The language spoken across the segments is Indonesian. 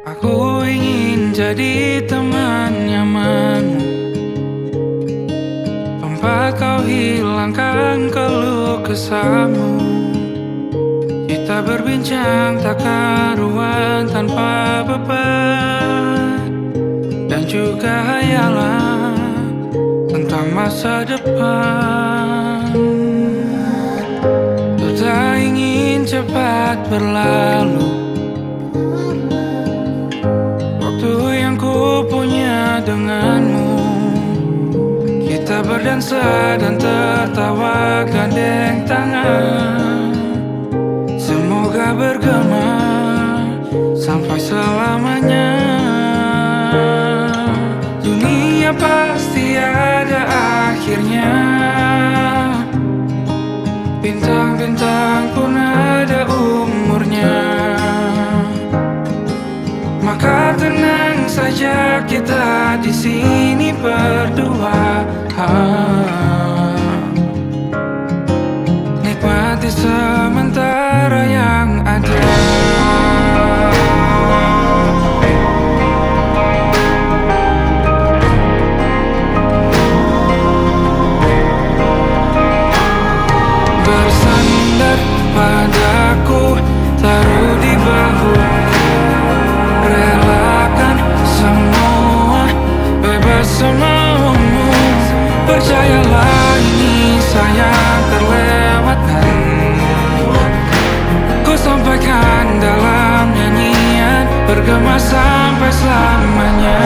Aku ingin jadi teman nyamanmu, tempat kau hilangkan keluh kesahmu. Kita berbincang tak karuan tanpa beban, dan juga hayalan tentang masa depan. Ku tak ingin cepat berlalu waktu yang ku punya denganmu. Kita berdansa dan tertawa gandeng tangan, semoga bergema sampai selamanya. Dunia pasti ada akhirnya, bintang-bintang pun ada umurnya. Maka tenang saja kita di sini berdua, nikmati sementara yang ada. Bersandar padaku, taruh di bahu, relakan semua, bebas semaumu. Percayalah ini sayang terlewatkan, ku sampaikan dalam nyanyian, bergema sampai selamanya.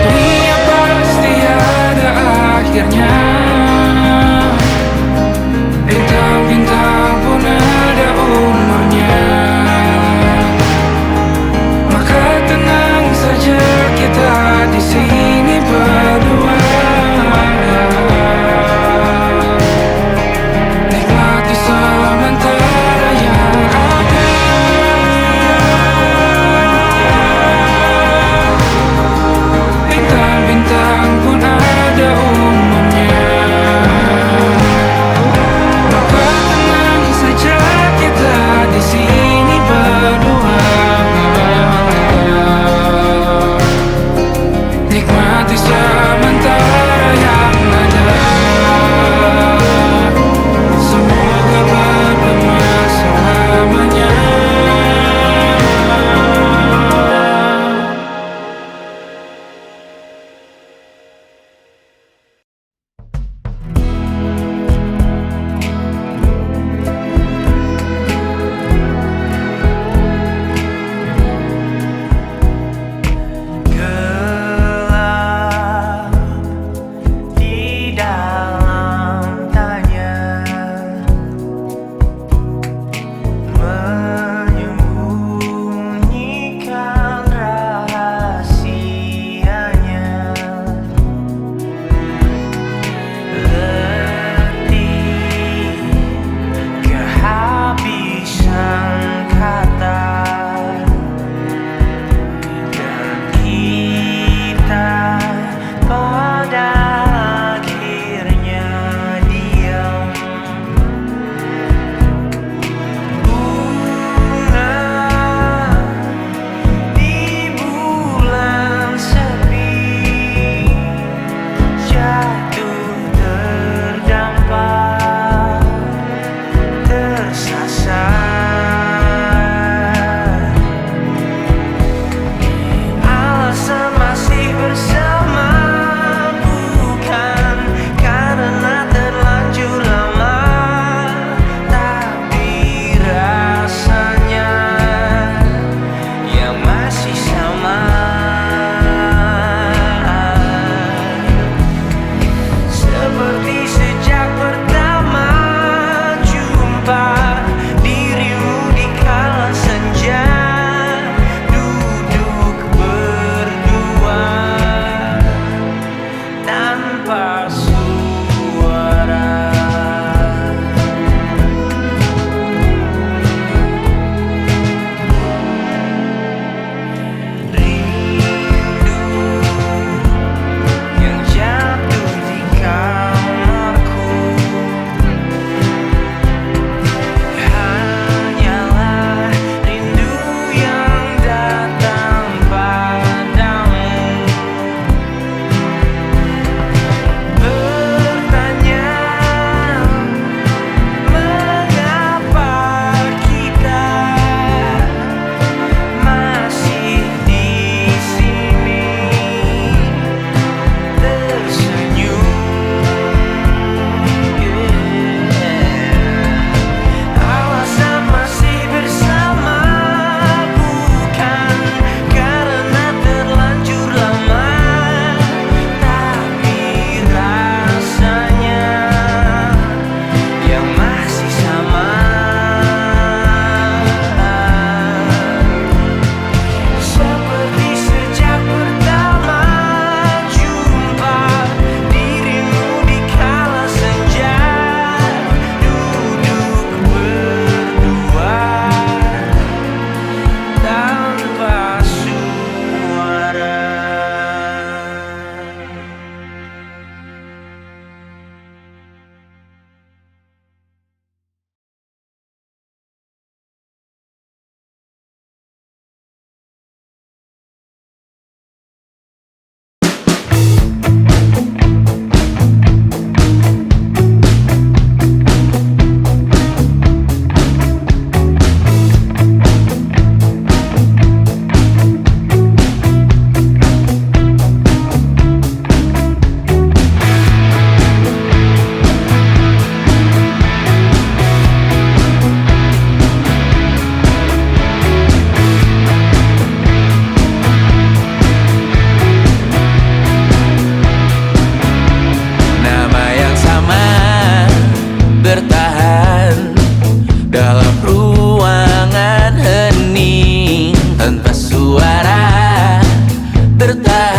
Dunia pasti ada akhirnya,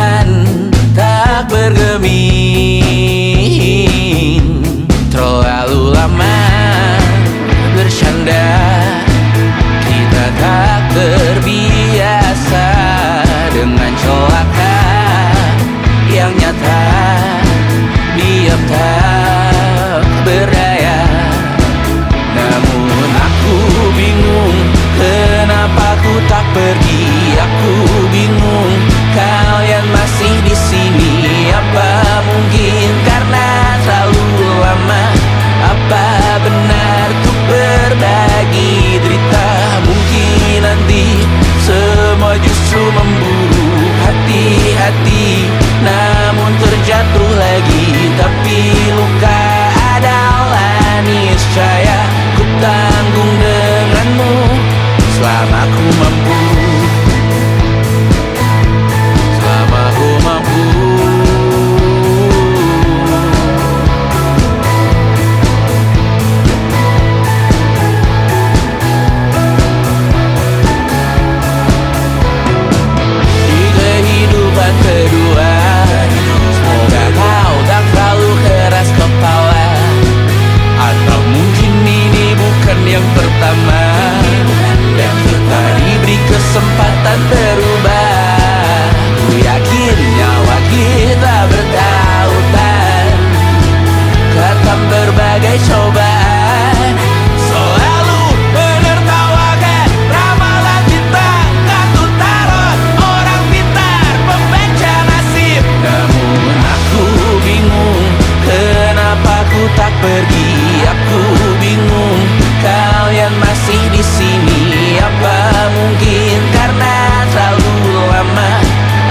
Tuhan tak bergeming. Terlalu lama bercanda, kita tak terbiasa dengan celaka yang nyata. Diam tak berdaya, namun aku bingung kenapa ku tak pergi. Aku bingung kalian masih di sini. Apa mungkin karena terlalu lama? Apa benar ku berbagi derita? Mungkin nanti semua justru memburu hati-hati, namun terjatuh lagi. Tapi luka adalah niscaya ku tanggung denganmu selama ku mampu. Selama ku mampu. Di kehidupan kedua, semoga kau tak terlalu keras kepala. Atau mungkin ini bukan yang pertama dan kita diberi kesempatan berubah. Ku yakin nyawa kita bertautan, kata berbagai cobaan selalu menertawakan ramalan kita. Kartu tarot orang pintar pembaca nasib. Namun aku bingung kenapa ku tak pergi. Aku bingung kalian masih di sini. Apa mungkin karena terlalu lama?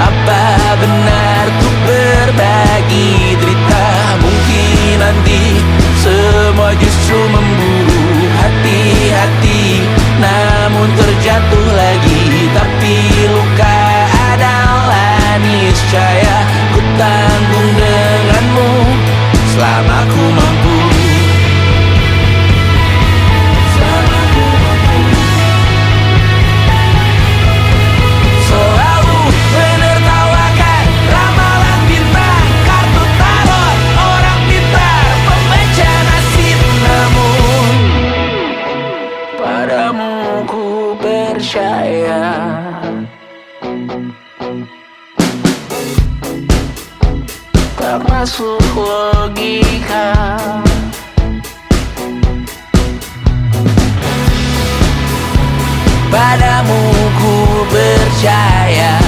Apa benar ku berbagi derita? Mungkin nanti semua justru memburu hati-hati, namun terjatuh lagi. Tapi luka adalah niscaya ku tanggung denganmu selama ku mampu. Selalu menertawakan ramalan bintang, kartu tarot orang pintar pembaca nasib. Namun padamu ku percaya, tak masuk logika. Padamu ku percaya,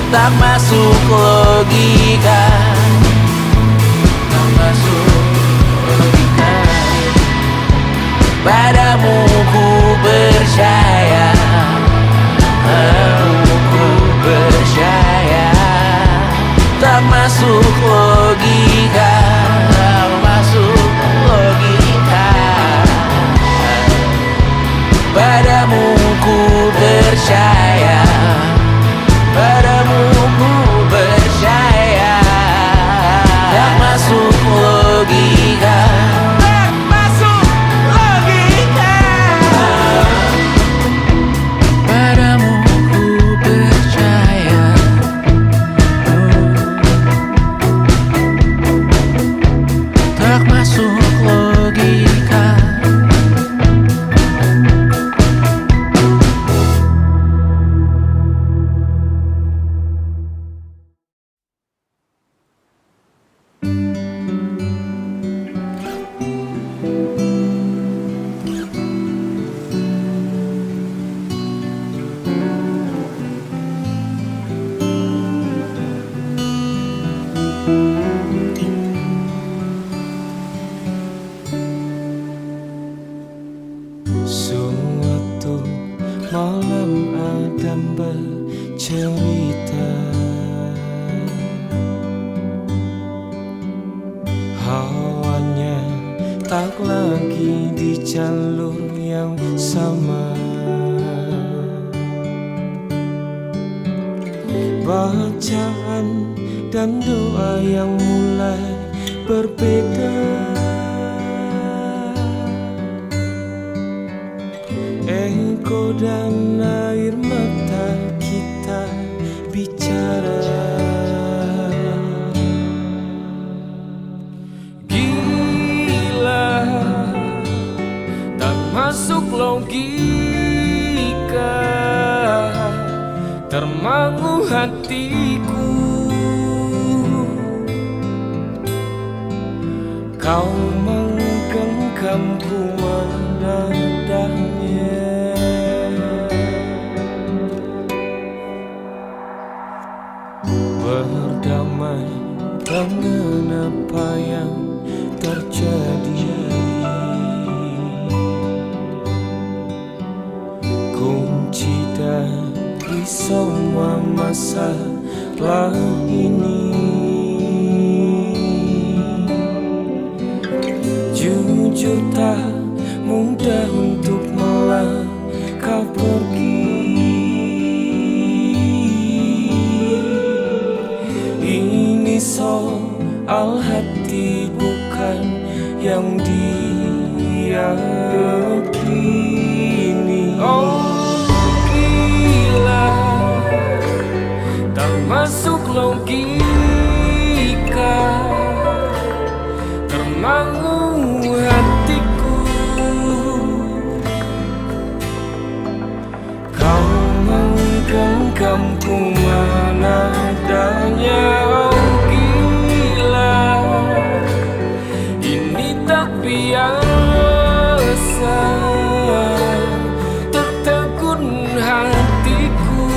tak masuk logika. Tak masuk logika. Padamu ku percaya, padamu ku percaya, tak masuk logika. Tak masuk logika. Padamu ku percaya, padamu ku percaya, tak masuk logika. Tak masuk logika. Padamu ku percaya, tak masuk logika. Suatu malam Adam bercerita, hawanya tak lagi di jalur yang sama. Bacaan dan doa yang mulai berbeda. Eko dan air mata kita bicara. Gila, tak masuk logika, termangu hatiku. Kau menggenggamku menadahnya. Berdamai dengan apa yang terjadi. Kunci dari semua masalah ini, jujur tak mudah untuk melangkah pergi. Ini soal hati bukan yang diyakini. Oh gila, tak masuk logika, termangu hatiku. Kau menggenggamku menadanya. Oh gila, ini tak biasa, tertegun hatiku.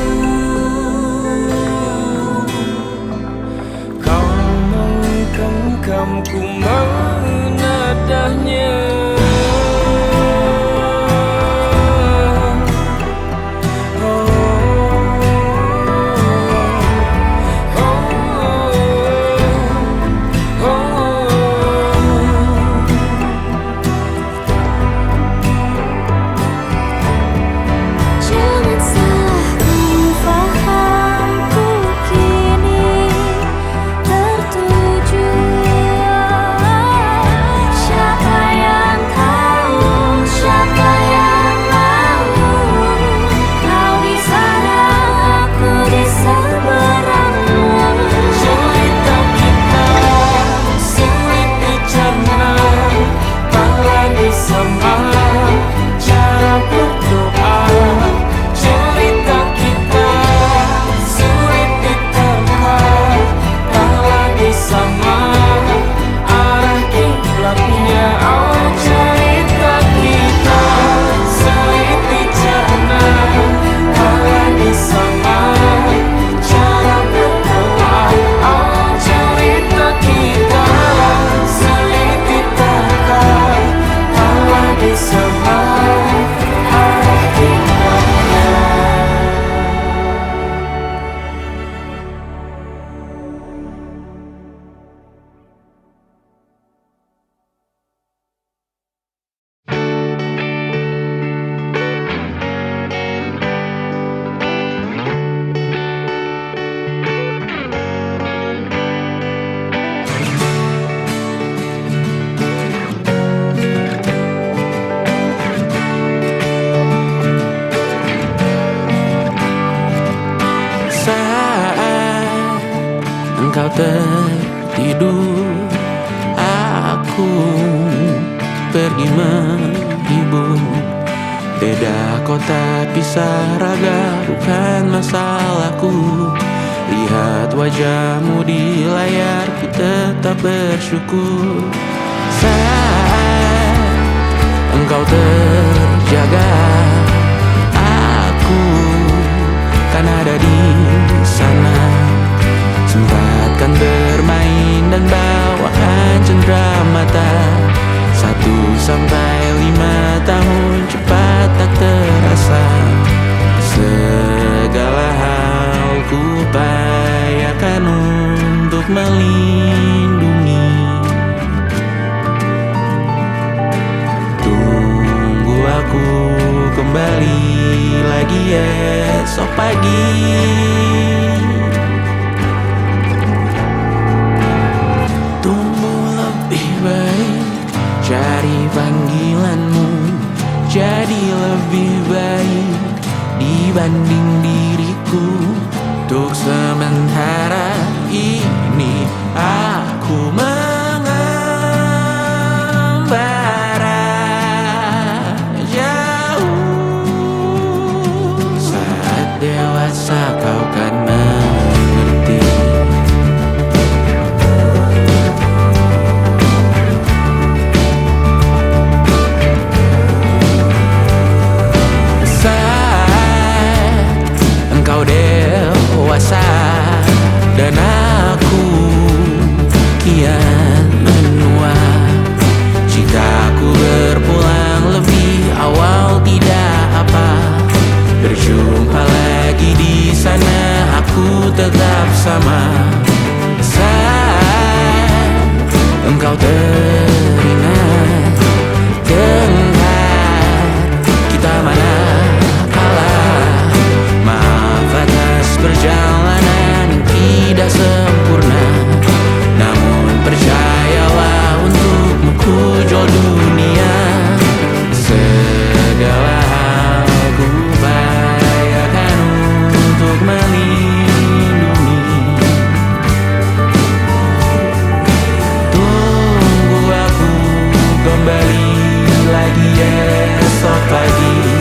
Kau menggenggamku menadahnya. Engkau tertidur, aku pergi menghibur. Beda kota, pisah raga, bukan masalahku. Lihat wajahmu di layar, ku tetap bersyukur. Saat engkau terjaga, aku kan ada di sana. Sempatkan bermain dan bawakan cenderamata. 1-5 tahun cepat tak terasa. Segala hal ku upayakan untuk melindungi. Tunggu aku kembali lagi esok pagi. Cari panggilanmu, jadi lebih baik dibanding diriku. Untuk sementara ini aku mengembara jauh. Saat dewasa kau kan mengerti. Engkau dewasa dan aku kian menua. Jika aku berpulang lebih awal tidak apa. Berjumpa lagi di sana, aku tetap sama. Saat engkau teringat tengah kita mana perjalanan yang tidak sempurna, namun percayalah untukmu ku jual dunia. Segala hal ku bayarkan untuk melindungi. Tunggu aku kembali lagi esok pagi.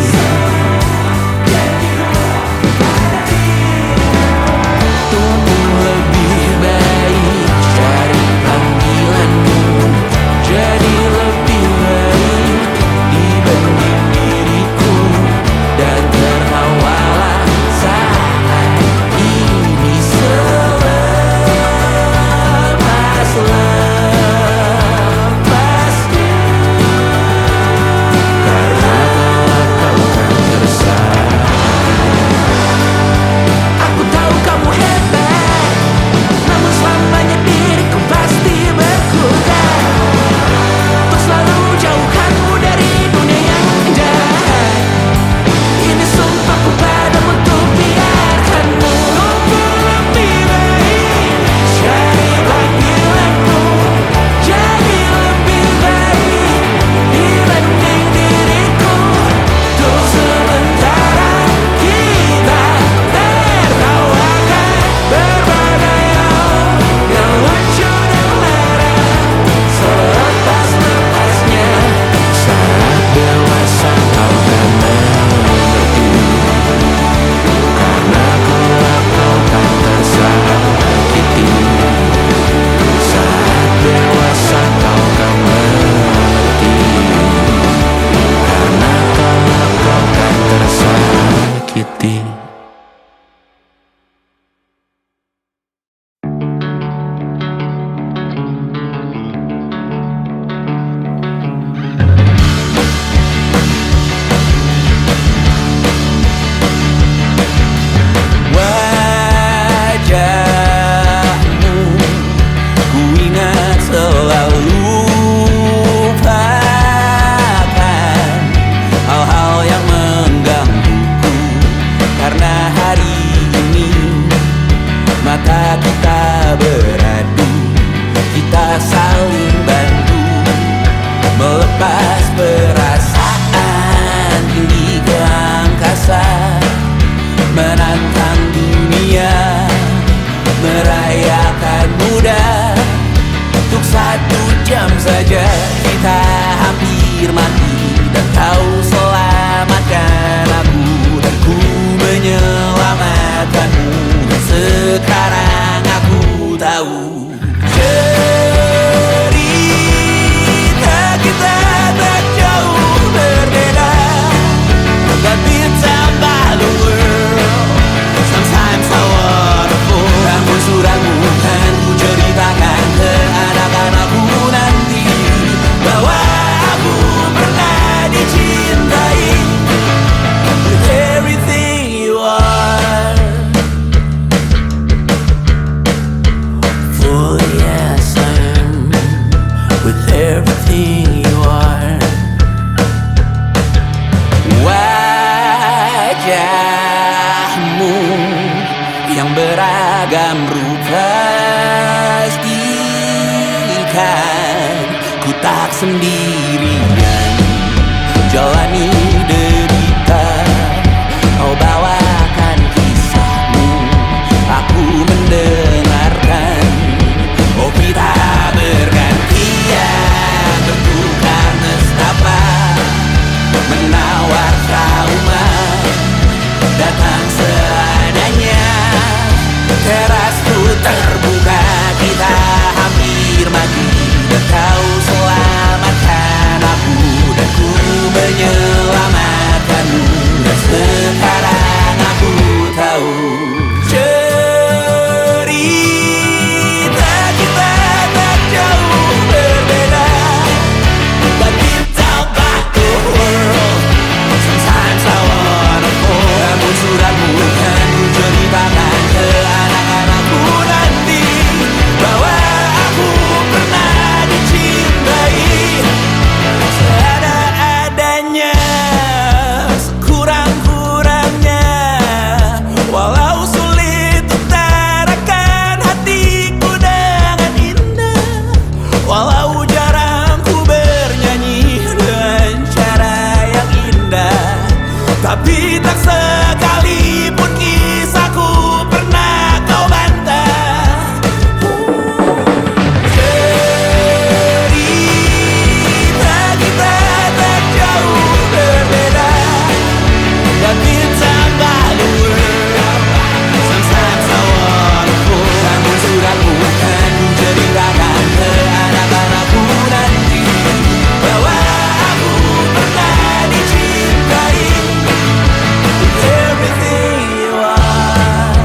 yang beragam rupa pastikan ku tak sendirian jalani Terasku terbuka, kita hampir mati, dan kau selamatkan aku, dan ku menyelamatkanmu. Dan sekarang aku tahu cerita kita tak jauh berbeda, but it's about the world. Sometimes I wanna fall. Namun suratmu kan ku ceritakan ke anak-anakku nanti, bahwa aku pernah dicintai seada-adanya, sekurang-kurangnya. Walau sulit utarakan hatiku dengan indah, walau jarang ku bernyanyi dengan cara yang indah, tapi tak sekalipun kisahku pernah kau bantah. Cerita kita tak jauh berbeda, but it's about the world. Sometimes I wanna fall. Namun suratmu kan ku ceritakan ke anak-anakku nanti, bahwa aku pernah dicintai with everything you are.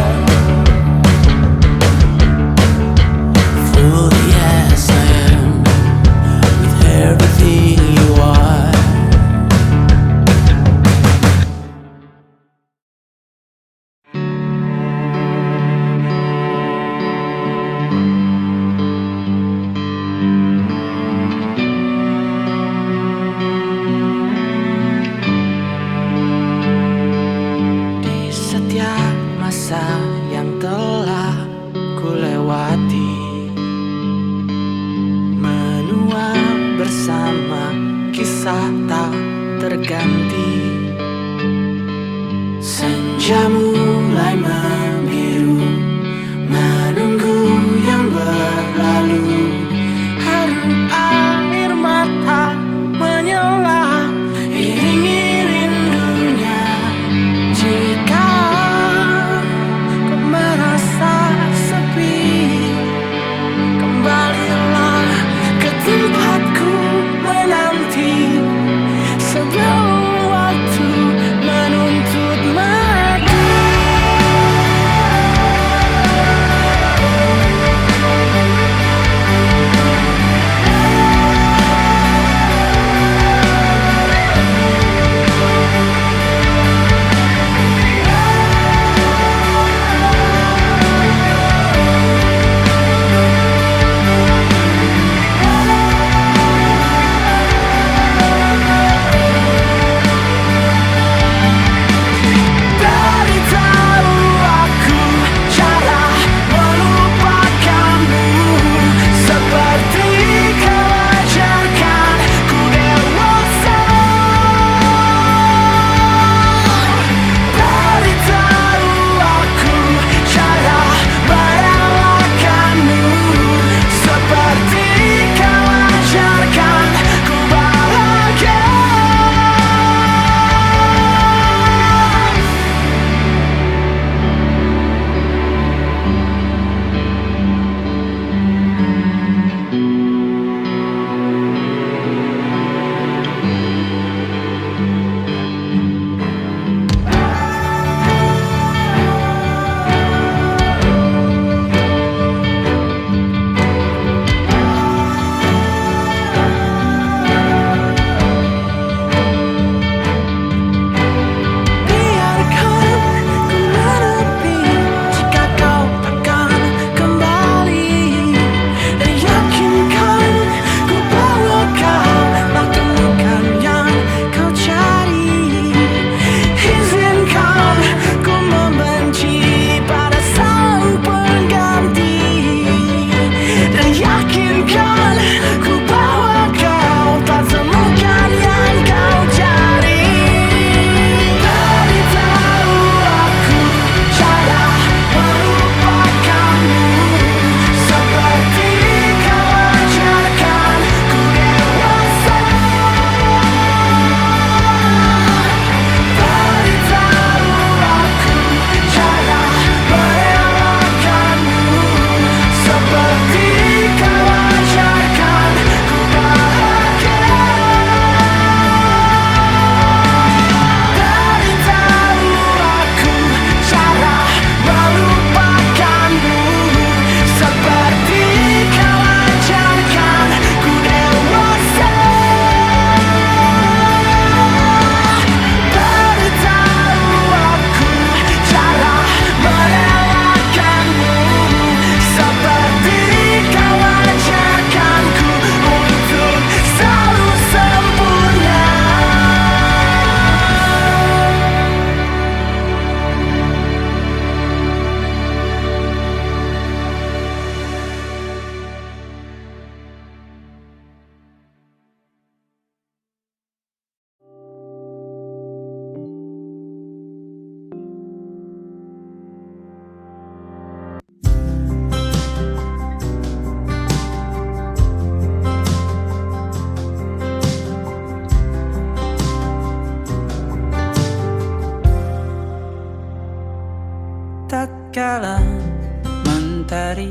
Fully as I am, with everything you are. Di setiap masa yang telah ku lewati, menua bersama kisah tak terganti. Senja mulai membiru, menunggu yang berlalu. Harum air mata menyala, iringi rindunya. Jika kau merasa sepi, kembalilah ke tempatku menanti, sebelum waktu menuntut mati. tatkala mentari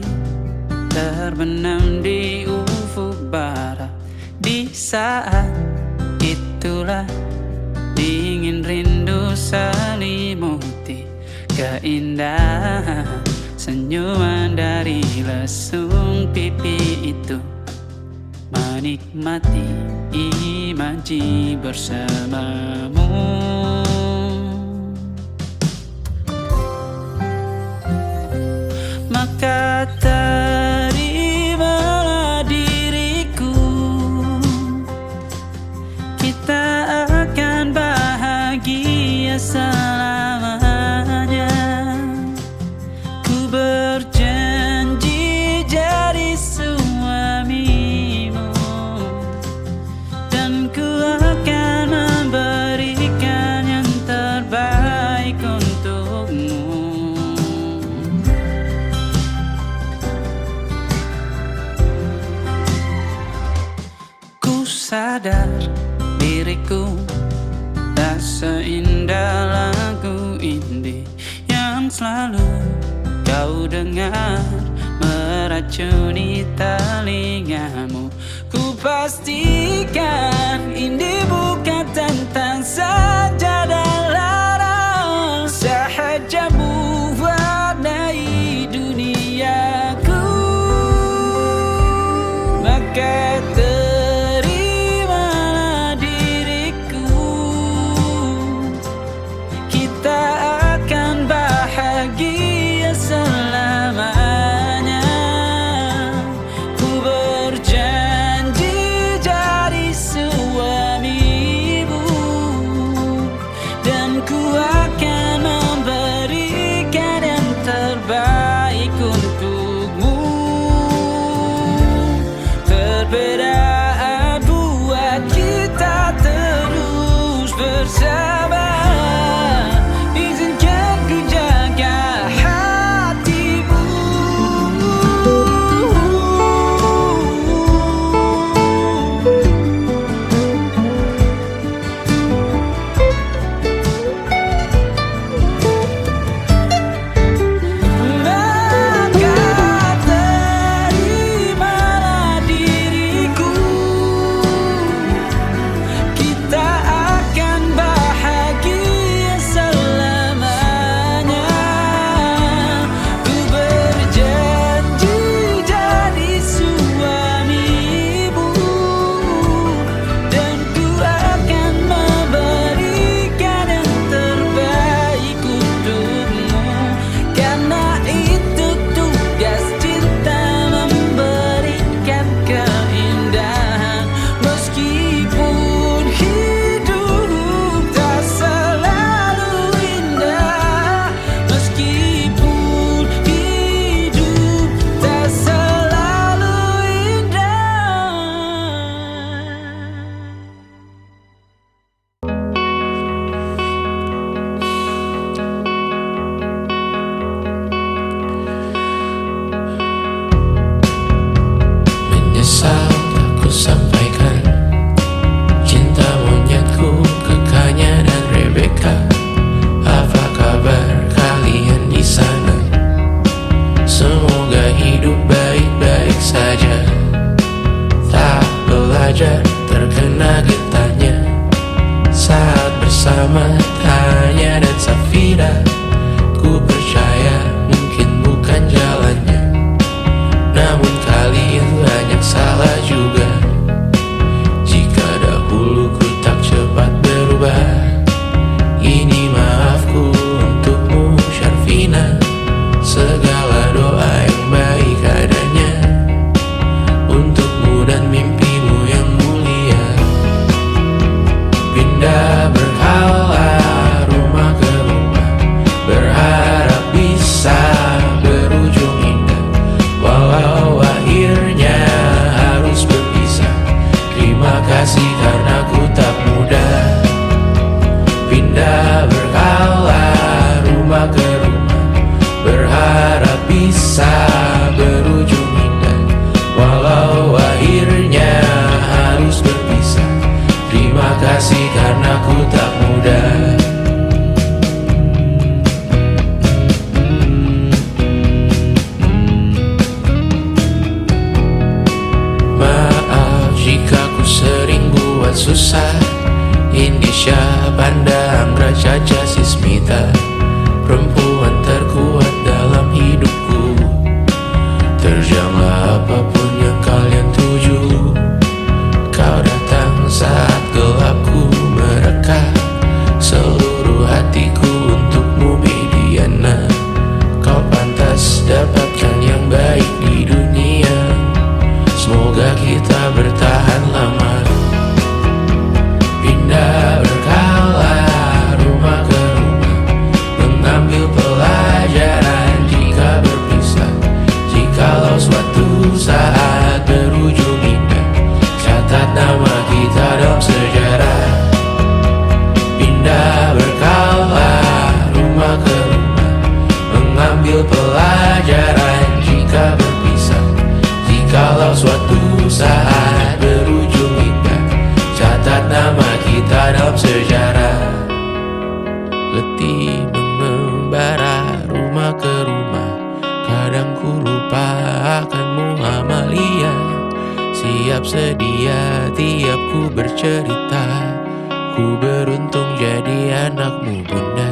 terbenam di ufuk barat. Di saat itulah dingin rindu selimuti keindahan senyuman dari lesung pipi itu. Menikmati imaji bersamamu. Maka terimalah diriku, kita akan bahagia selamanya. Ku berjanji jadi suamimu, dan ku akan memberikan yang terbaik untukmu. Ku sadar diriku tak seindah lagu indie yang selalu kau dengar meracuni telingamu. Ku pastikan indie bukan tentang sajadah larang, sahaja mewarnai duniaku. Maka terimalah diriku, kita akan bahagia selamanya. Ku berjanji jadi suamimu, dan ku akan memberikan yang terbaik untukmu. Perbedaan buat kita terus bersama. Izinkan ku jaga hatimu. Maka terimalah diriku, kita akan bahagia selamanya. Ku berjanji jadi suamimu, dan ku akan memberikan yang terbaik untukmu. Karena itu tugas cinta, memberikan keindahan. Meskipun hidup tak selalu indah, meskipun hidup tak selalu indah. Menyesal tak ku sampaikan cinta monyetku ke Kanya dan Rebecca. Apa kabar kalian di sana? Semoga hidup baik-baik saja. Tak belajar terkena getahnya saat bersama Tanya dan Safira. Ku percaya mungkin bukan jalannya, namun kalian banyak salah juga. Jika dahulu ku tak cepat berubah, ini maafku untukmu Syarfina. Segala doa yang baik adanya untukmu dan mimpimu yang mulia. Pindah berhala rumah ke rumah, berharap bisa berujung indah. Walau akhirnya harus berpisah, terima kasih karena ku tak mudah. Pindah berhala rumah ke rumah, berharap bisa berujung indah. Walau akhirnya harus berpisah, terima kasih karena ku tak mudah. susah. Indonesia pandang Raja Jasismita, perempuan terkuat dalam hidupku. Terjanglah apapun yang kalian tuju. Kau datang saat gelapku mereka, seluruh hatiku untukmu Mediana. Kau pantas dapatkan yang baik di dunia. Semoga kita bertahan lama. Pindah berkala rumah ke rumah, mengambil pelajaran jika berpisah. Jikalau suatu saat berujung indah, catat nama kita dalam sejarah. Pindah berkala rumah ke rumah, mengambil pelajaran jika berpisah. Jikalau suatu saat berujung indah, catat nama kita dalam sejarah. Letih mengembara rumah ke rumah, kadang ku lupa akanmu Amalia. Siap sedia tiap ku bercerita, ku beruntung jadi anakmu bunda.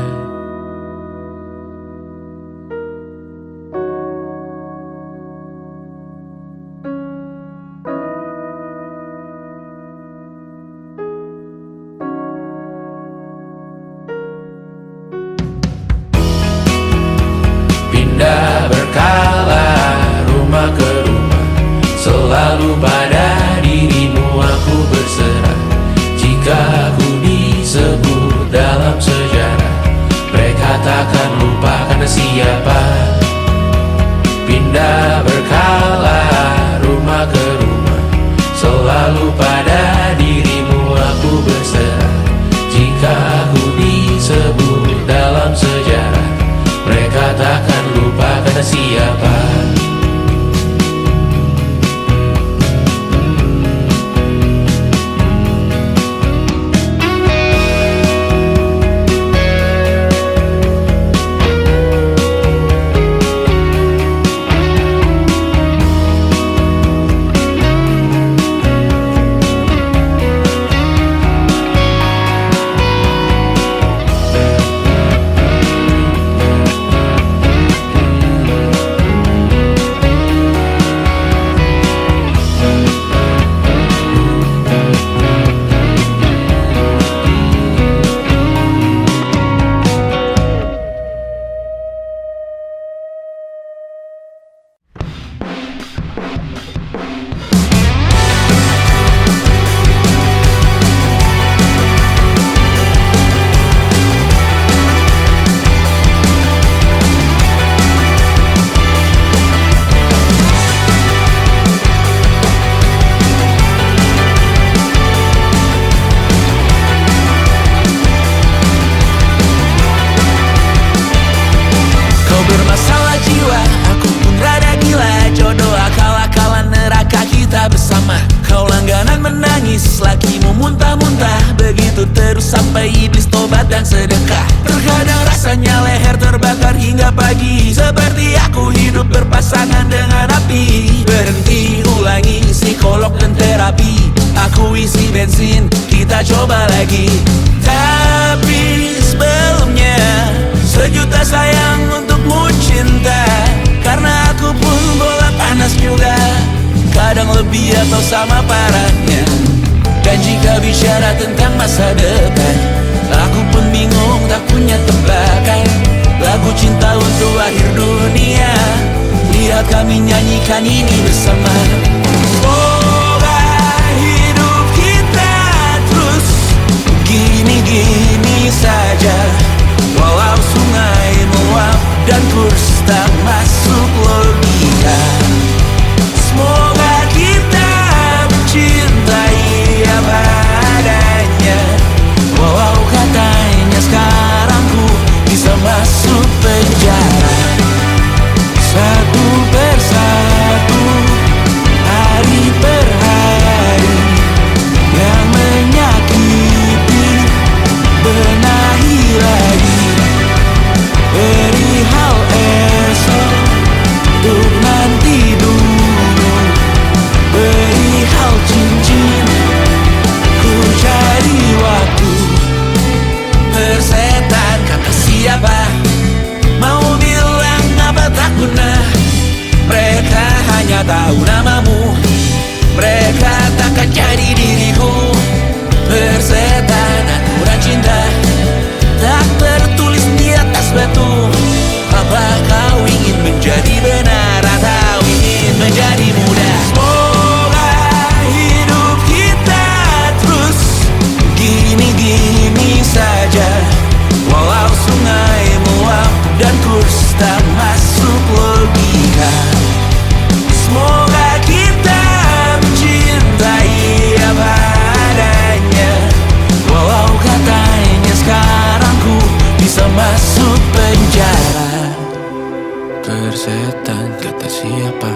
Pindah berkala rumah ke rumah, selalu pada dirimu aku berserah. Jika aku disebut dalam sejarah, mereka takkan lupa karena siapa. Pindah berkala rumah ke rumah, selalu pada dirimu aku berserah. Jika aku disebut dalam sejarah, mereka takkan lupa kata siapa. Bermasalah jiwa, aku pun rada gila. Jodoh akal-akalan neraka kita bersama. Kau langganan menangis, lakimu muntah-muntah. Begitu terus sampai iblis tobat dan sedekah. Terkadang rasanya leher terbakar hingga pagi, seperti aku hidup berpasangan dengan api. Berhenti, ulangi psikolog dan terapi. Aku isi bensin, kita coba lagi. Tapi sebelumnya, sejuta sayang untukmu cinta. Karena aku pun bola panas juga, kadang lebih atau sama parahnya. Dan jika bicara tentang masa depan, aku pun bingung tak punya tebakan. Lagu cinta untuk akhir dunia, lihat kami nyanyikan ini bersama. Semoga hidup kita terus gini-gini saja, walau sungai meluap dan kurs tak masuk logika. Semoga kita mencintai apa adanya, walau katanya sekarang ku bisa masuk penjara. Satu persatu, hari per hari, yang menyakiti benahi lagi. Perihal esok Persetan kata siapa,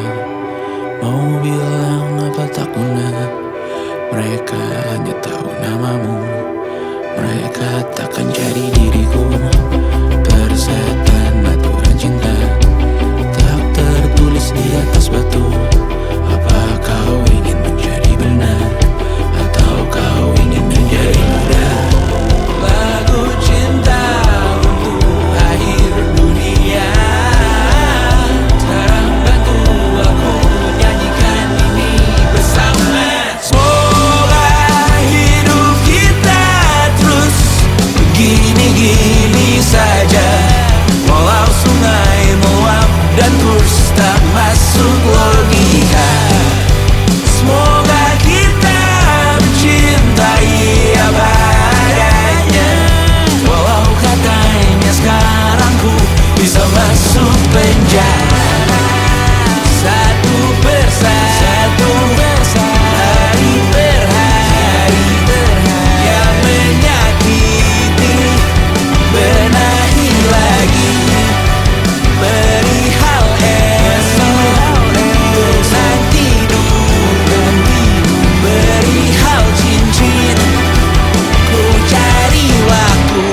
mau bilang apa tak guna. Mereka hanya tahu namamu, mereka takkan jadi diriku. Persetan aturan cinta tak tertulis di atas batu. Apa kau ingin menjadi benar, atau kau ingin menjadi muda? Lagu cinta untuk akhir dunia, tolong bantu aku nyanyikan ini bersama. Semoga hidup kita terus begini-gini saja, walau sungai meluap dan kurs tak masuk logika. Semoga kita mencintai apa adanya, walau katanya sekarang ku bisa masuk penjara. Satu persatu, hari per hari, yang menyakiti benahi lagi. Perihal esok, nanti dulu, perihal cincin, ku cari waktu.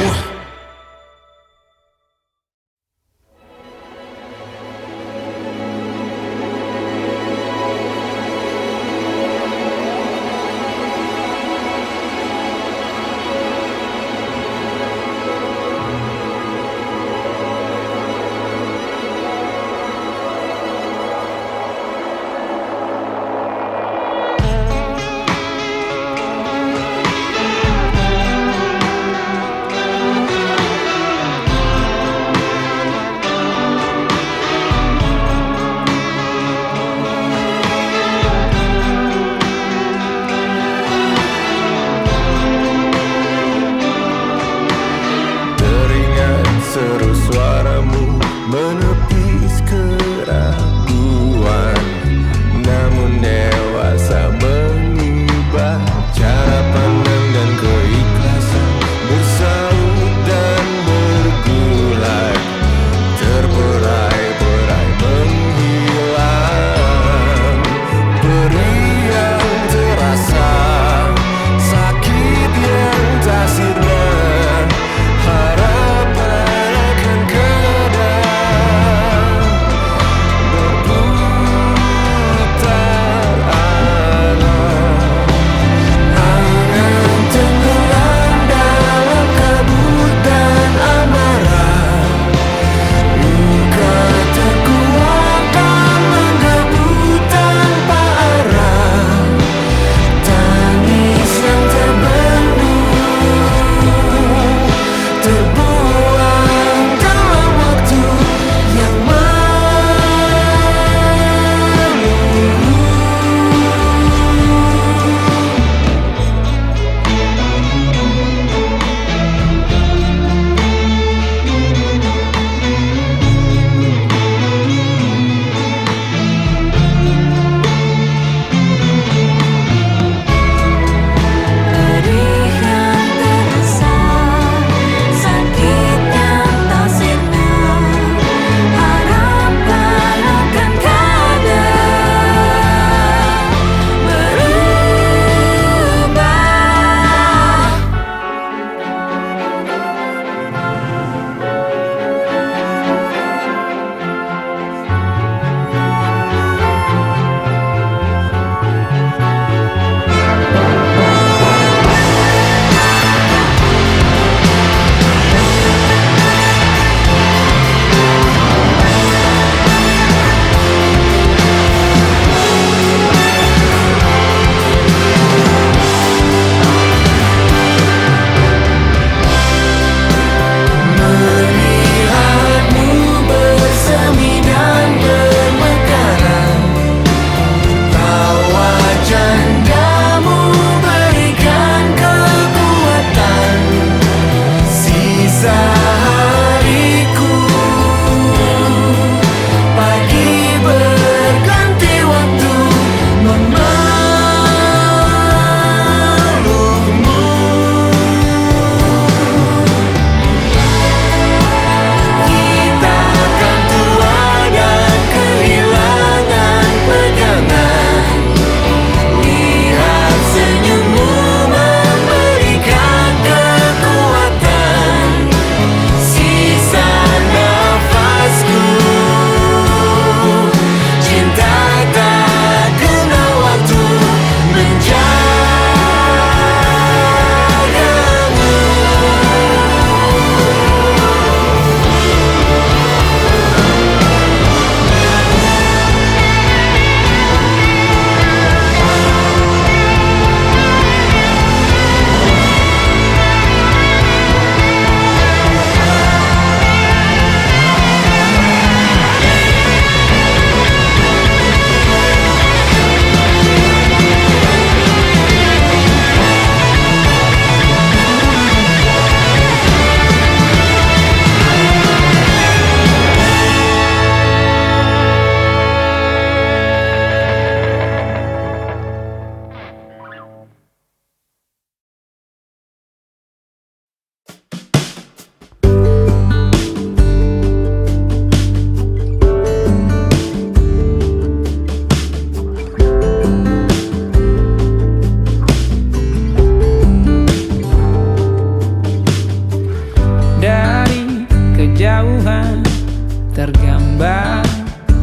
tergambar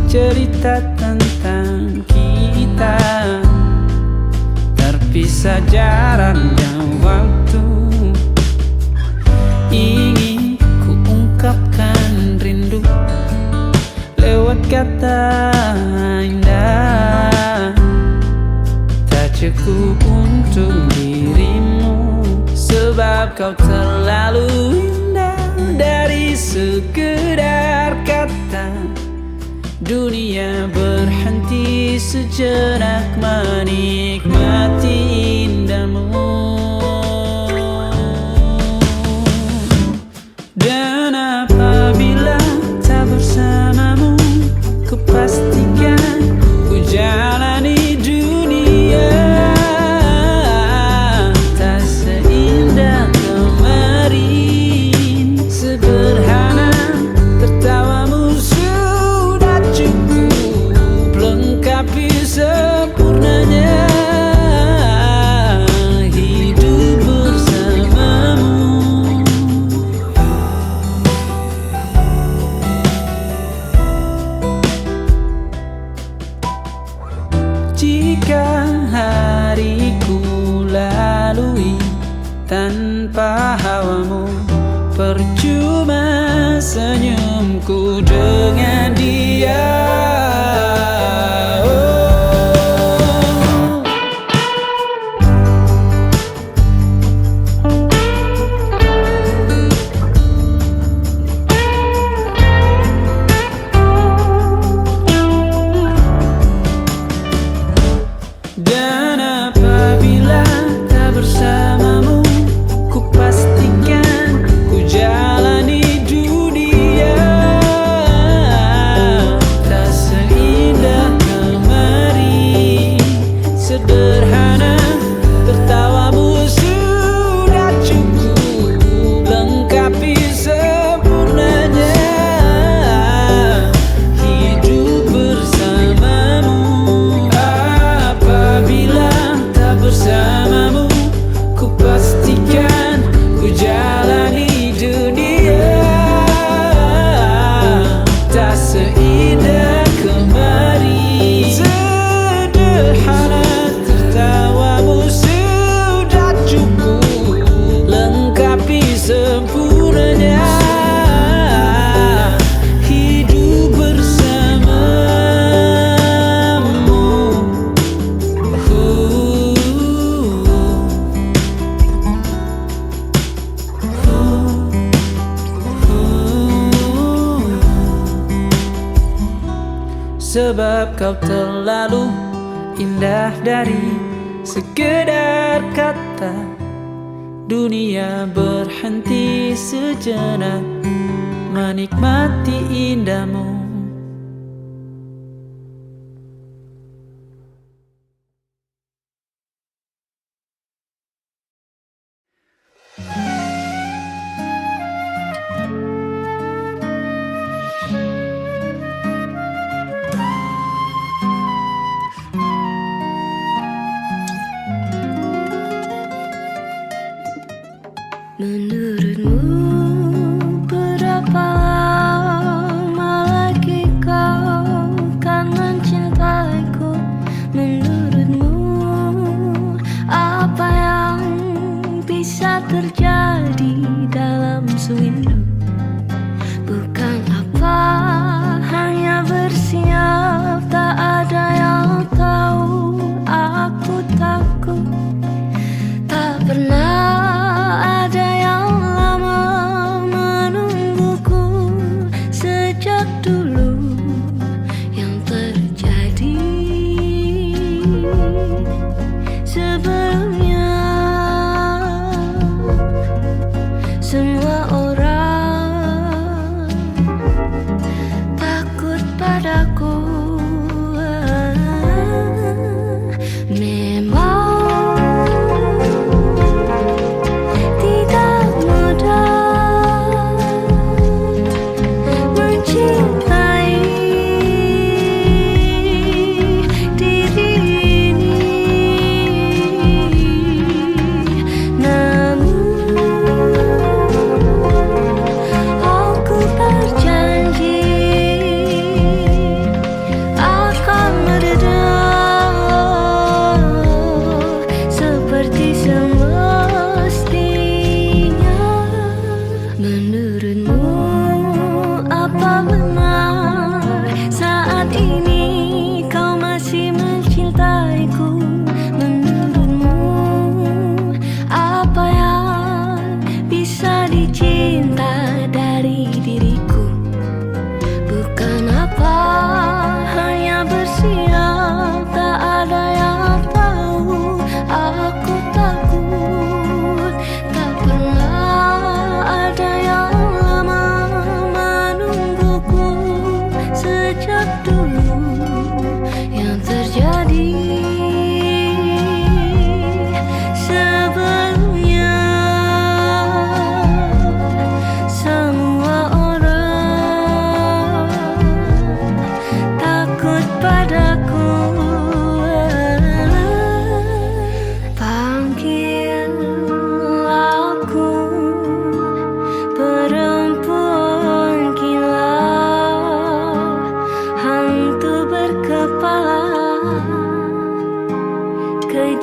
cerita tentang kita, terpisah jarak dan waktu. Ingin ku ungkapkan rindu lewat kata indah, tak cukup untuk dirimu, sebab kau terlalu indah. Dari sekedar kata, dunia berhenti sejenak menikmati indahmu. Dan apabila tak bersamamu, ku pastikan ku jalani dunia tak seindah kemarin. Sederhana, tertawamu sudah cukup lengkapi sempurnanya hidup bersamamu. Jika hariku lalui tanpa hawamu, percuma senyumku dengan dia. Dan apabila tak bersamamu, ku pastikan ku jalani dunia tak seindah kemarin. Sederhana, tertawamu sudah cukup lengkapi sempurnanya hidup bersamamu. Apabila tak bersamamu, ku pastikan ku jalani dunia tak seindah kemarin. Sederhana, tertawamu sudah cukup lengkapi sempurnanya hidup bersamamu. Sebab kau terlalu indah dari sekedar kata, dunia berhenti sejenak menikmati indahmu. Menurutmu berapa lama lagi kau kan mencintaiku? Menurutmu apa yang bisa terjadi dalam sewindu? Bukan apa, hanya bersiap, tak ada yang tahu. Aku takut tak pernah ada yang lama menungguku sejak dulu. Yang terjadi sebelumnya, semua orang takut padaku. Namun aku berjanji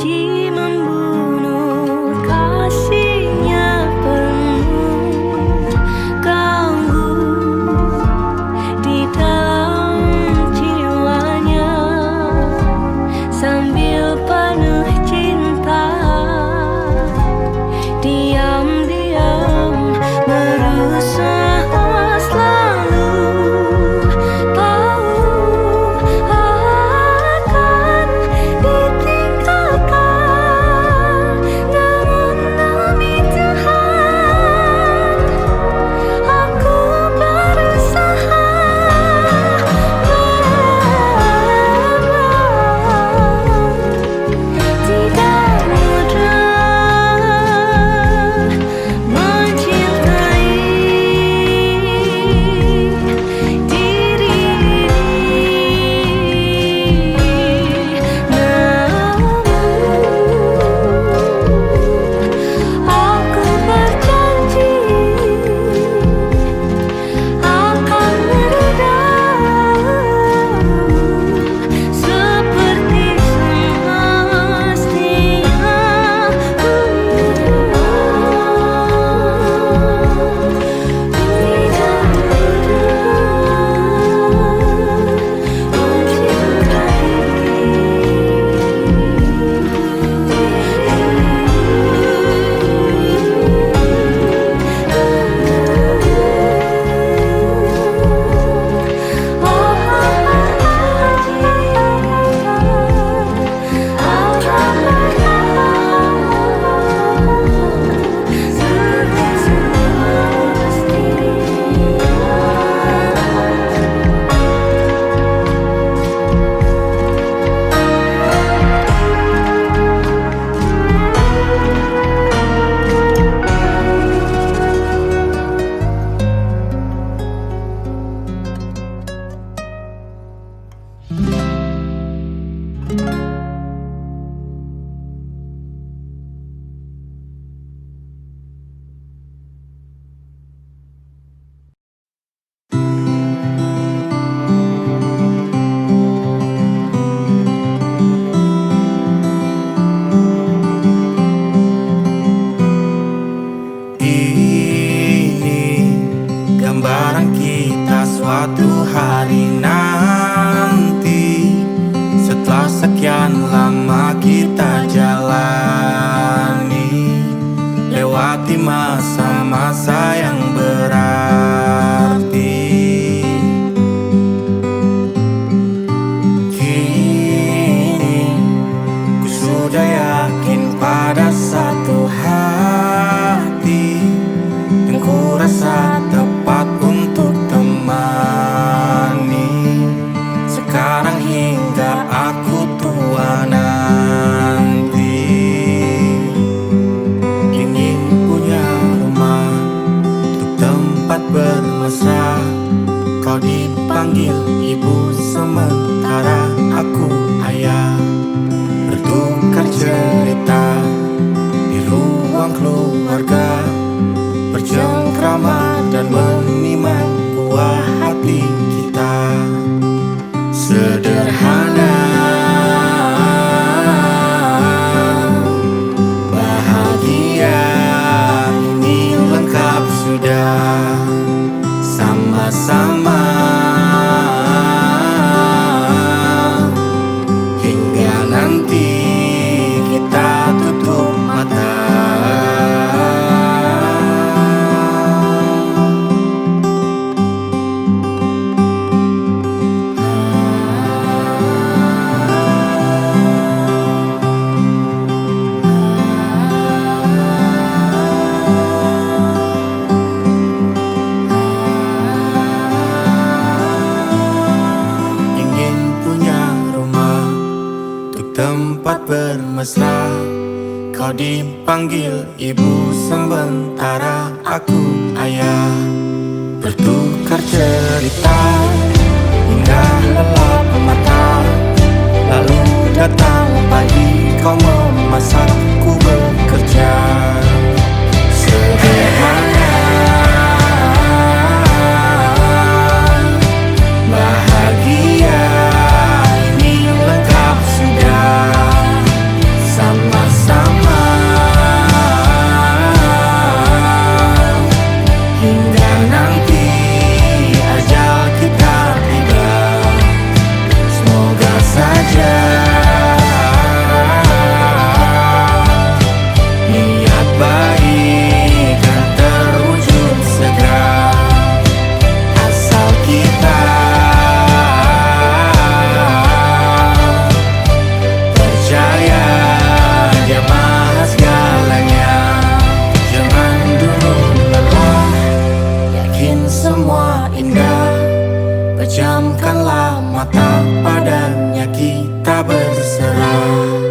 janji membunuh, kasihnya penuh ganggu di dalam jiwanya, sambil penuh cinta diam-diam berusaha selalu tahu akan ditinggalkan, namun demi Tuhan aku berusaha tidak mudah mencintai diri ini, namun aku berjanji akan meredam seperti gambaran kita suatu hari nanti, setelah sekian lama kita jalani, lewati masa-masa yang berarti. Kini ku sudah yakin pada satu hati yang ku rasa tepat untuk temani, sekarang hingga aku tua nanti. Ingin punya rumah untuk tempat bermesra, kau dipanggil ibu sementara aku ayah, bertukar cerita di ruang keluarga, bercengkrama dan menimang buah hati kita. Sederhana, bahagia, ini lengkap sudah. Sama-sama hingga nanti kita tutup mata. Tempat bermesra, kau dipanggil ibu sementara aku ayah, bertukar cerita hingga lelap mata. Lalu datang pagi, kau memasak, ku bekerja. Sederhana, bahagia, ini lengkap sudah. Sama Pejamkanlah mata, padanya kita berserah.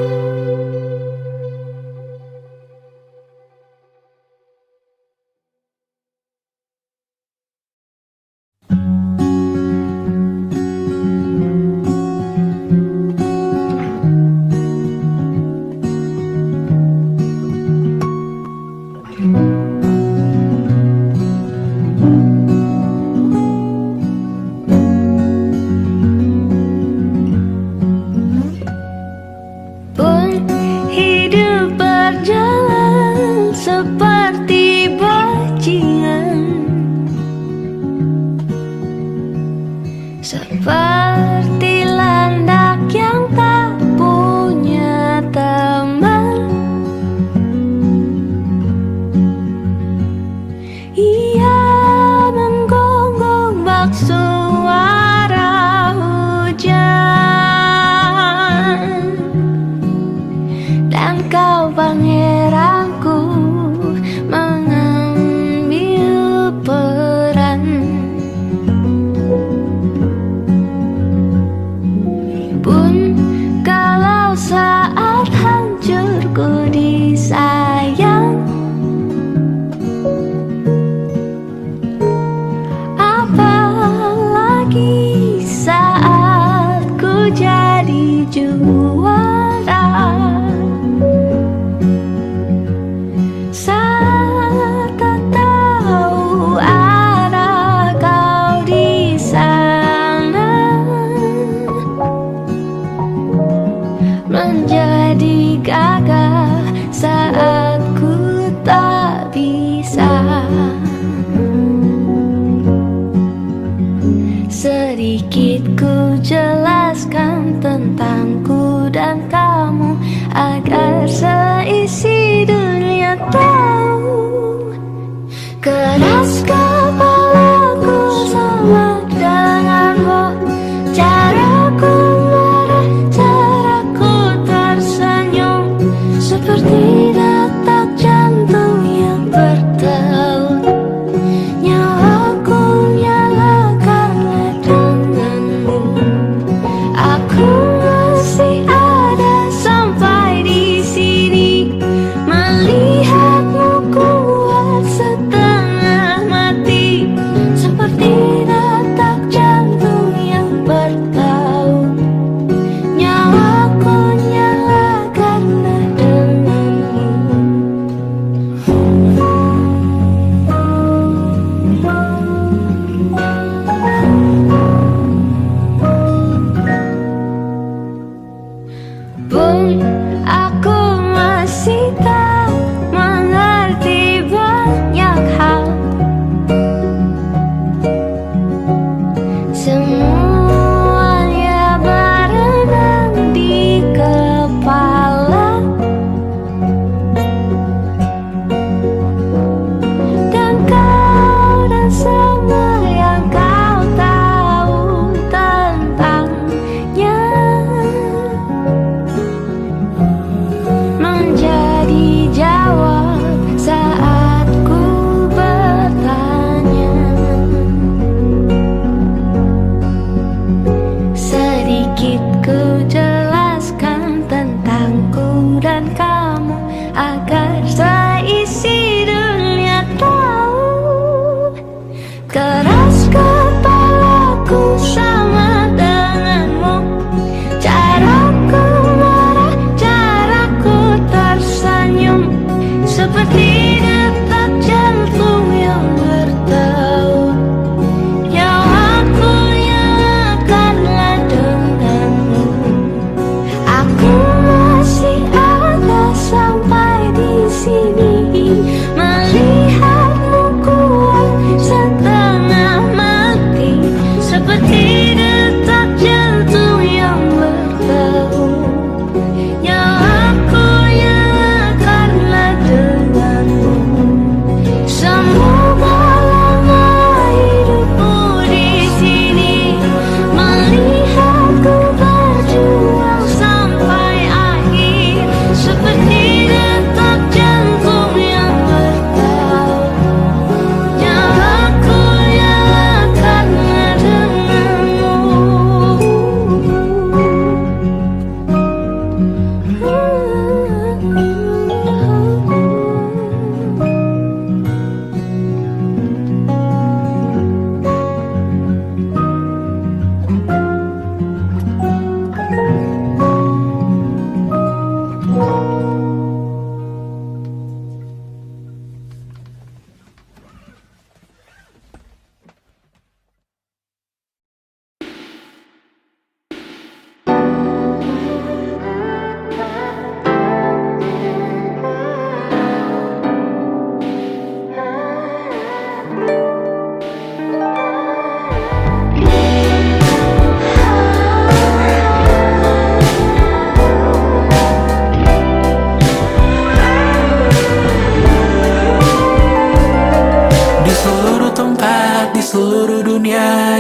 Pun hidup berjalan seperti bajingan, seperti landak yang tak punya teman. Ia menggonggong bak suara hujan, dan kau pangeranku mengambil peran. Pun kalau saat hancurku disayang, apalagi saat ku jadi juara. Saat tak tahu arah kau di sana, menjadi gagah saat ku tak bisa. Sedikit ku jelaskan tentangku dan kamu, agar seisi dunia tahu. Keras kepalaku sama denganmu, caraku marah, caraku tersenyum, seperti detak jantung yang berdeut. Nyawaku nyala karena denganmu. Aku masih ada sampai di sini, melihatmu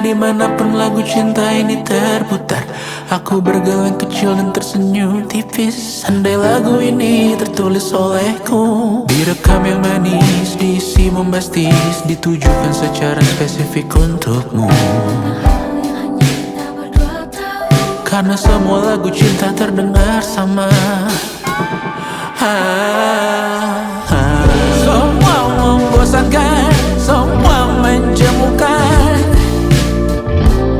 Dimanapun lagu cinta ini terputar, aku bergeleng kecil dan tersenyum tipis. Andai lagu ini tertulis olehku, direkam yang manis, diisi bombastis, ditujukan secara spesifik untukmu. Karena semua lagu cinta terdengar sama. Semua membosankan, semua menjemukan.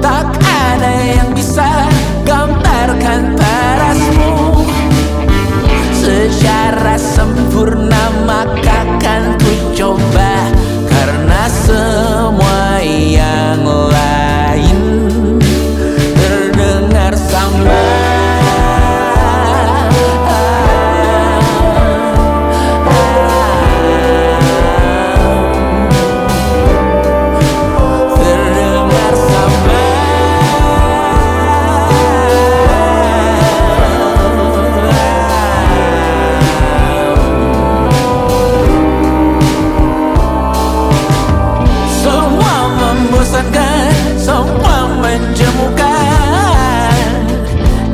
Tak ada yang bisa gambarkan parasmu secara sempurna, maka kan ku coba. Karena semua yang lain terdengar sama. Semua menjemukan,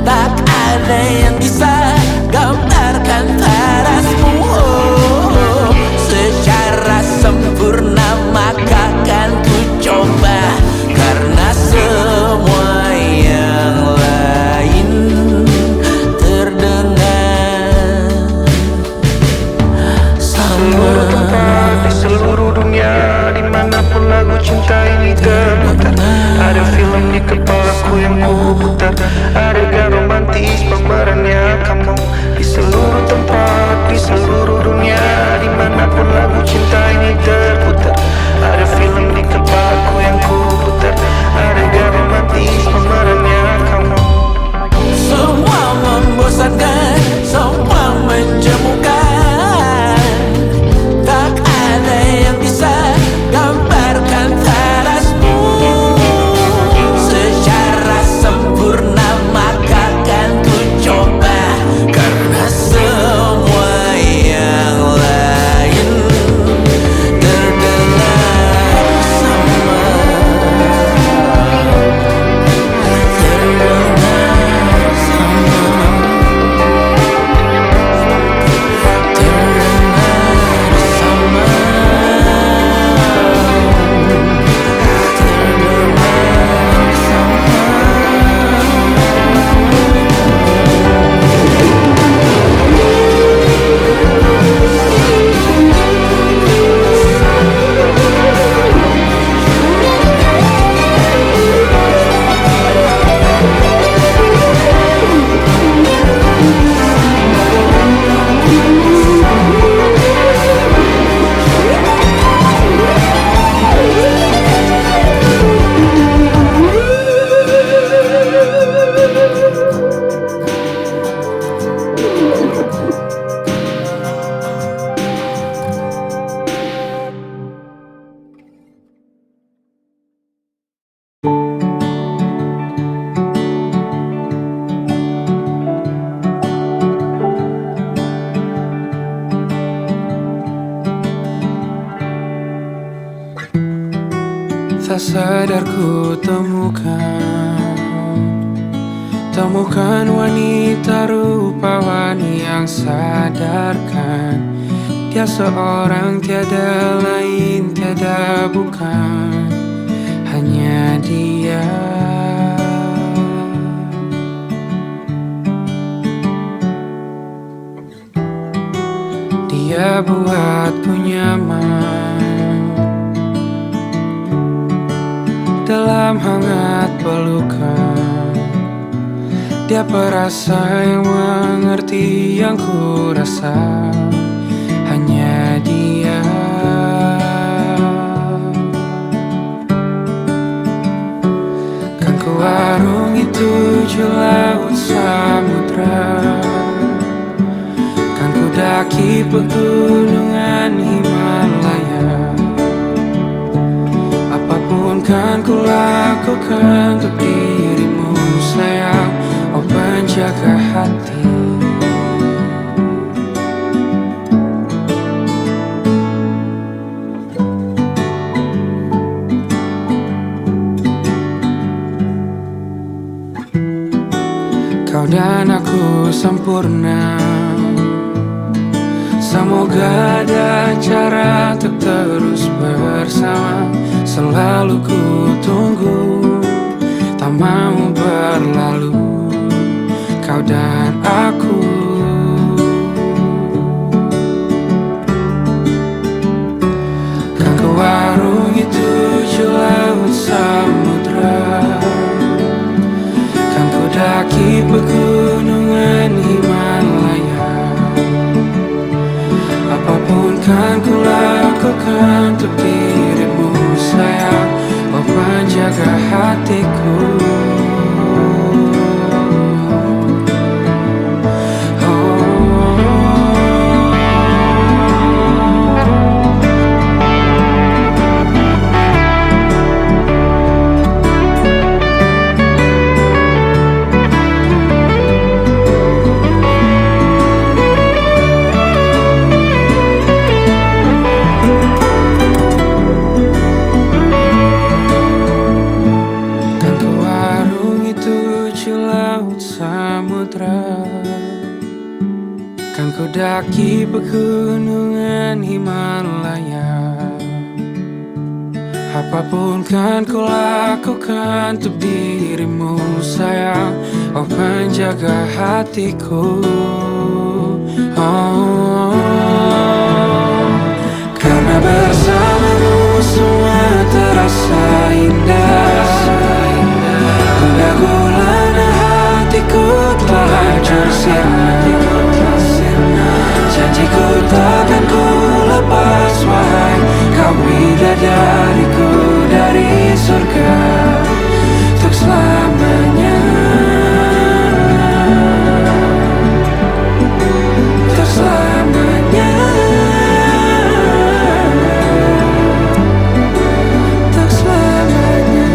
tak ada yang bisa gambarkan parasmu secara sempurna, maka kan ku coba. Karena semua yang lain terdengar sama. Di seluruh dunia, dimanapun lagu cinta ini terputar, ada film di kepalaku yang ku putar, adegan romantis pemerannya kamu. Di seluruh tempat, di seluruh dunia, dimanapun lagu cinta ini terputar, ada film di kepalaku yang ku putar, adegan romantis pemerannya kamu. Semua membosankan, semua menjemukan, tak ada yang bisa gambarkan parasmu secara sempurna, maka kan ku coba. Karena semua yang lain terdengar sama. Terdengar sama. Tak sadar ku temukan wanita rupawan yang sadarkan dia seorang, tiada lain, tiada bukan, hanya dia. Dia buatku nyaman dalam hangat pelukan. Dia perasa yang mengerti yang ku rasa, hanya dia. Kan ku arungi 7 laut samudra, kan ku daki pegunungan Himalaya. Apapun kan ku lakukan untuk dirimu sayang, oh penjaga hati. Kau dan aku sempurna, semoga ada cara untuk terus bersama. Selalu ku tunggu, tak mau berlalu, kau dan aku. Kan ku arungi 7 laut samudra, kan ku daki pegunungan Himalaya. Apapun kan ku lakukan untuk dirimu sayang, oh penjaga hatiku. Kan ku daki pegunungan Himalaya. Apapun kan ku lakukan untuk dirimu sayang, oh penjaga hatiku. Oh, karena bersamamu semua terasa indah. Gundah gulana hatiku telah bersirna. Janjiku takkan ku lepas wahai kau bidadariku dari surga untuk selamanya, untuk selamanya, untuk selamanya.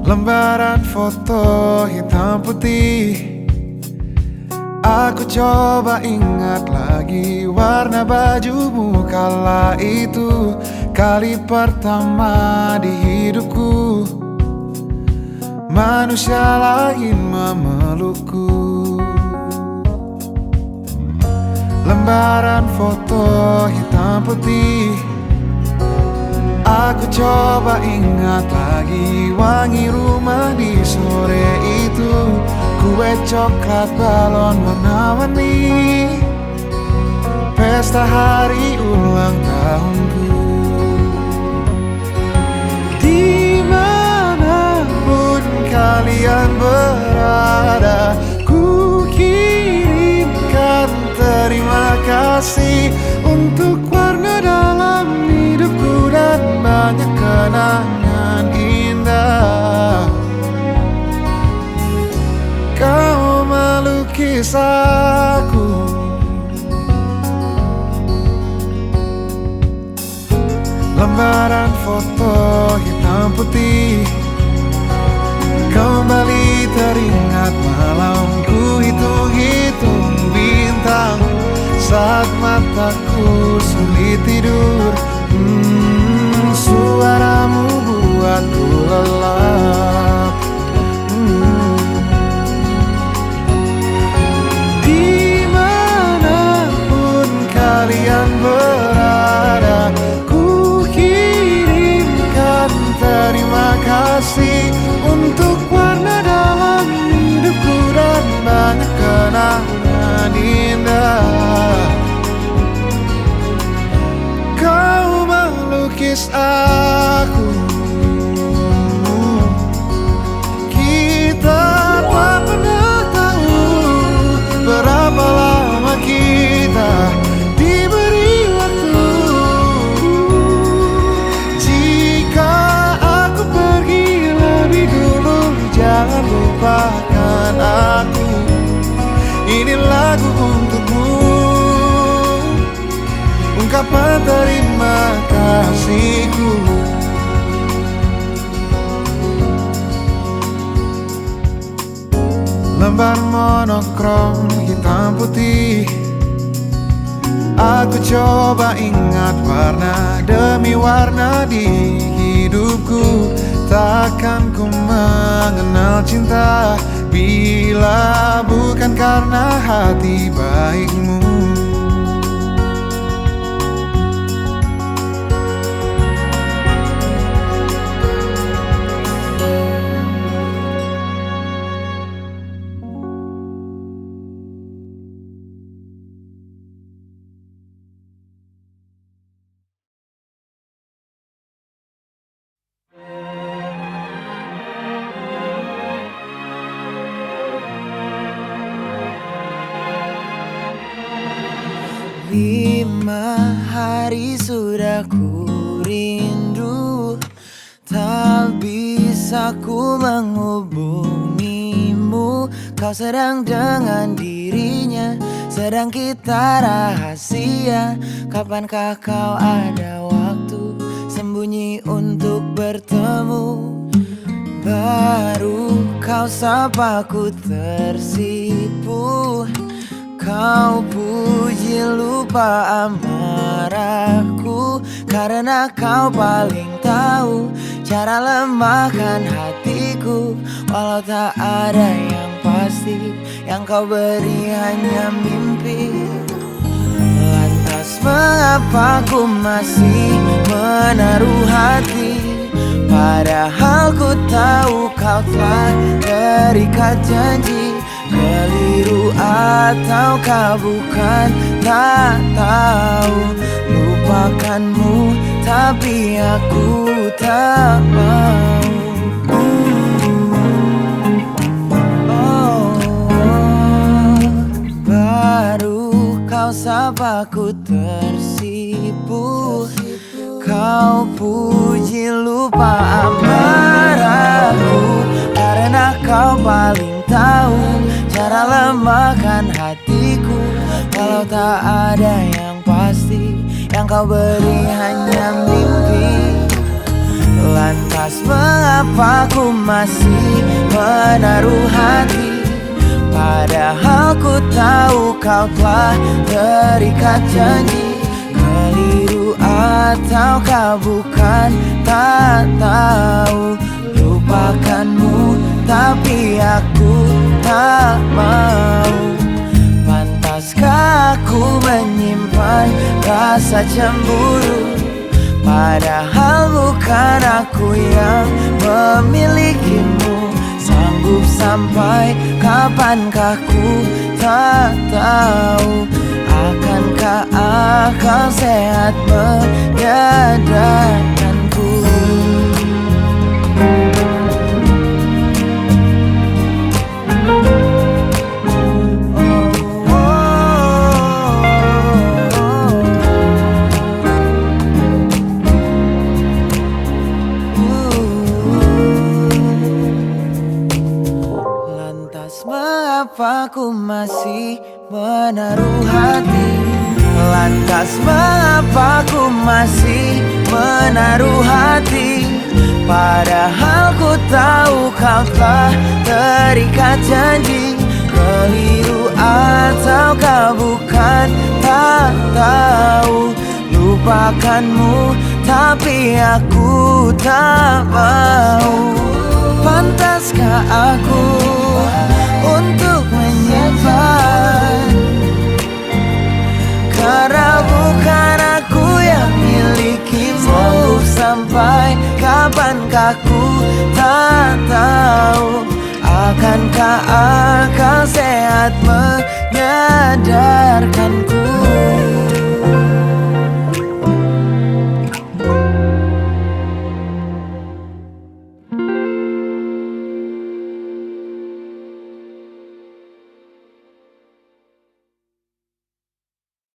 Lembaran foto hitam putih, aku coba ingat lagi warna bajumu kala itu. Kali pertama di hidupku manusia lain memelukku. Lembaran foto hitam putih, aku coba ingat lagi wangi rumah di sore itu. Kue coklat balon warna-warni, pesta hari ulang tahunku. Dimanapun kalian berada, ku kirimkan terima kasih untuk warna dalam hidupku dan banyak kenangan indah. Kau melukis melukis aku. Lembaran foto hitam putih, kembali teringat malamku hitung-hitung bintang saat mataku sulit tidur. Suaramu buatku lelap. Dimanapun kalian berada, ku kirimkan terima kasih untuk warna dalam hidupku dan banyak kenangan indah. Kau melukis aku, kita tak pernah tahu berapa lama kita diberi waktu. Jika aku pergi lebih dulu, jangan lupakan aku. Ini lagu untukmu, ungkapan terima kasihku. Lembar monokrom hitam putih, aku coba ingat warna demi warna di hidupku. Takkan ku mengenal cinta bila bukan karena hati baikmu. Lima hari sudah ku rindu, tak bisa ku menghubungimu. Kau sedang dengan dirinya, sedang kita rahasia. Kapankah kau ada waktu sembunyi untuk bertemu? Baru kau sapa ku tersipu. Kau puji lupa amarahku, karena kau paling tahu cara lemahkan hatiku. Walau tak ada yang pasti, yang kau beri hanya mimpi. Lantas mengapa ku masih menaruh hati, padahal ku tahu kau telah terikat janji. Keliru ataukah bukan, tak tahu. Lupakanmu tapi aku tak mau. Baru kau sapa ku tersipu. Kau puji lupa amarahku, karena kau paling tahu cara lemahkan hatiku. Walau tak ada yang pasti, yang kau beri hanya mimpi. Lantas mengapa ku masih menaruh hati, padahal ku tahu kau telah terikat janji. Keliru ataukah bukan, tak tahu. Lupakanmu tapi aku tak mau. Pantaskah aku menyimpan rasa cemburu, padahal bukan aku yang memilikimu. Sanggup sampai kapankah ku tak tahu. Akankah akal sehat menyadarkanku? Lantas mengapa mengapa ku masih menaruh hati? Lantas mengapa ku masih menaruh hati? Padahal ku tahu kau telah terikat janji. Keliru atau kau bukan, tak tahu. Lupakanmu tapi aku tak mau. Pantaskah aku untuk menyimpan? Karena bukan aku yang milikimu. Sampai kapankah ku tak tahu. Akankah akal sehat menyadarkanku?